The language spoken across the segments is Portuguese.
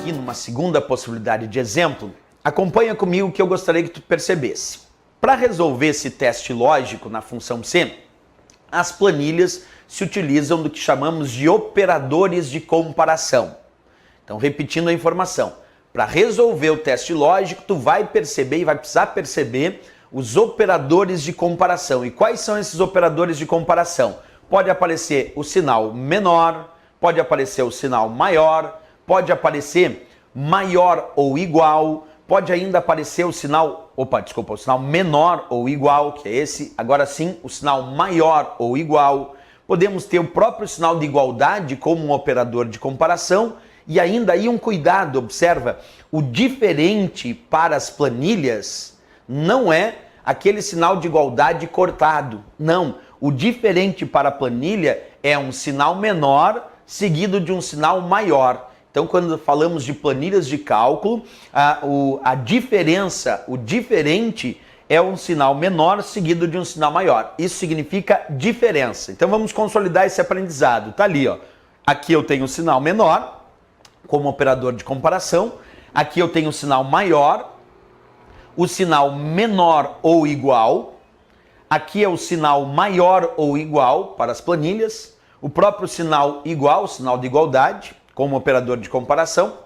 aqui numa segunda possibilidade de exemplo, acompanha comigo o que eu gostaria que tu percebesse. Para resolver esse teste lógico na função C, as planilhas se utilizam do que chamamos de operadores de comparação. Então, repetindo a informação, para resolver o teste lógico, tu vai perceber e vai precisar perceber os operadores de comparação. E quais são esses operadores de comparação? Pode aparecer o sinal menor, pode aparecer o sinal maior, pode aparecer maior ou igual, pode ainda aparecer o sinal, o sinal menor ou igual, que é esse, agora sim, o sinal maior ou igual. Podemos ter o próprio sinal de igualdade como um operador de comparação e ainda aí um cuidado, observa, o diferente para as planilhas não é aquele sinal de igualdade cortado, não. O diferente para a planilha é um sinal menor seguido de um sinal maior. Então, quando falamos de planilhas de cálculo, a diferença, o diferente é um sinal menor seguido de um sinal maior. Isso significa diferença. Então, vamos consolidar esse aprendizado. Tá ali, ó. Aqui eu tenho o sinal menor como operador de comparação. Aqui eu tenho o sinal maior, o sinal menor ou igual. Aqui é o sinal maior ou igual para as planilhas. O próprio sinal igual, o sinal de igualdade, como operador de comparação.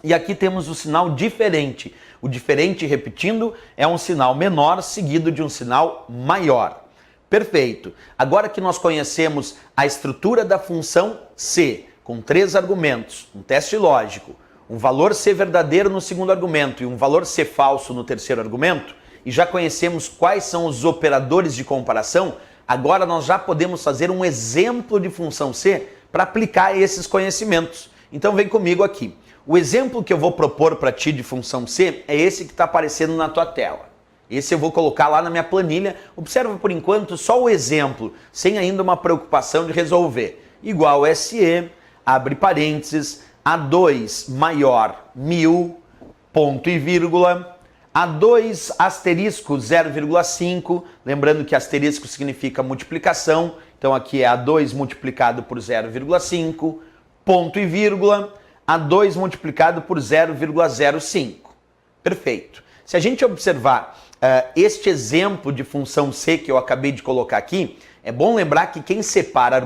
E aqui temos o sinal diferente. O diferente, repetindo, é um sinal menor seguido de um sinal maior. Perfeito. Agora que nós conhecemos a estrutura da função C, com 3 argumentos, um teste lógico, um valor C verdadeiro no segundo argumento e um valor C falso no terceiro argumento, e já conhecemos quais são os operadores de comparação, agora nós já podemos fazer um exemplo de função C para aplicar esses conhecimentos. Então vem comigo aqui. O exemplo que eu vou propor para ti de função C é esse que está aparecendo na tua tela. Esse eu vou colocar lá na minha planilha. Observa por enquanto só o exemplo, sem ainda uma preocupação de resolver. Igual SE, abre parênteses, A2 maior 1000, ponto e vírgula, A2 asterisco 0,5, lembrando que asterisco significa multiplicação, então aqui é A2 multiplicado por 0,5, ponto e vírgula, A2 multiplicado por 0,05. Perfeito. Se a gente observar este exemplo de função C que eu acabei de colocar aqui, é bom lembrar que quem separa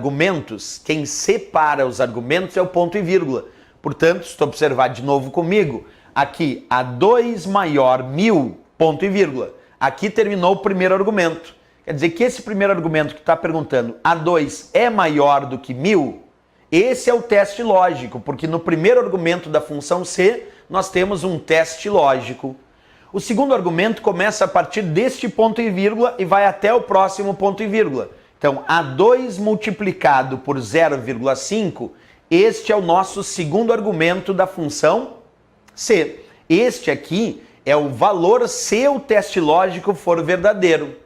os argumentos é o ponto e vírgula. Portanto, se tu observar de novo comigo, aqui A2 maior 1000, ponto e vírgula. Aqui terminou o primeiro argumento. Quer dizer que esse primeiro argumento que está perguntando, A2 é maior do que 1000, esse é o teste lógico, porque no primeiro argumento da função C, nós temos um teste lógico. O segundo argumento começa a partir deste ponto e vírgula e vai até o próximo ponto e vírgula. Então, A2 multiplicado por 0,5, este é o nosso segundo argumento da função C. Este aqui é o valor se o teste lógico for verdadeiro.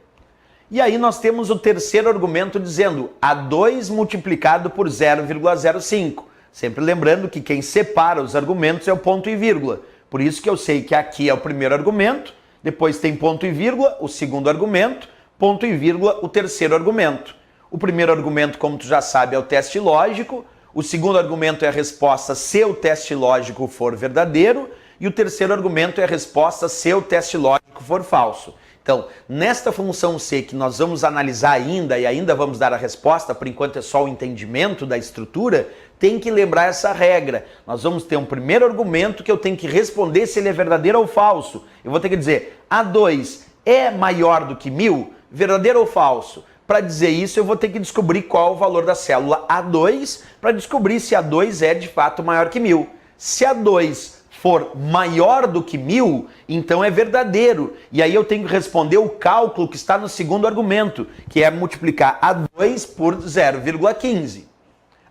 E aí nós temos o terceiro argumento dizendo A2 multiplicado por 0,05. Sempre lembrando que quem separa os argumentos é o ponto e vírgula. Por isso que eu sei que aqui é o primeiro argumento, depois tem ponto e vírgula, o segundo argumento, ponto e vírgula, o terceiro argumento. O primeiro argumento, como tu já sabe, é o teste lógico. O segundo argumento é a resposta se o teste lógico for verdadeiro. E o terceiro argumento é a resposta se o teste lógico for falso. Então, nesta função C que nós vamos analisar ainda e ainda vamos dar a resposta, por enquanto é só o entendimento da estrutura, tem que lembrar essa regra. Nós vamos ter um primeiro argumento que eu tenho que responder se ele é verdadeiro ou falso. Eu vou ter que dizer, A2 é maior do que 1000? Verdadeiro ou falso? Para dizer isso, eu vou ter que descobrir qual é o valor da célula A2 para descobrir se A2 é de fato maior que 1000. Se A2 for maior do que 1000, então é verdadeiro. E aí eu tenho que responder o cálculo que está no segundo argumento, que é multiplicar A2 por 0,15.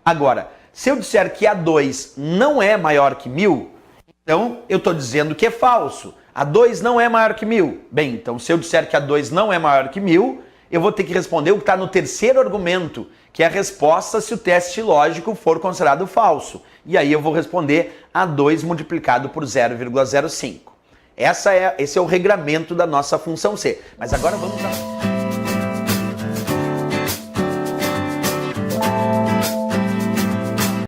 Agora, se eu disser que A2 não é maior que 1000, então eu estou dizendo que é falso. A2 não é maior que 1000. Bem, então se eu disser que A2 não é maior que 1000, eu vou ter que responder o que está no terceiro argumento, que é a resposta se o teste lógico for considerado falso. E aí eu vou responder A2 multiplicado por 0,05. Esse é o regramento da nossa função C. Mas agora vamos lá.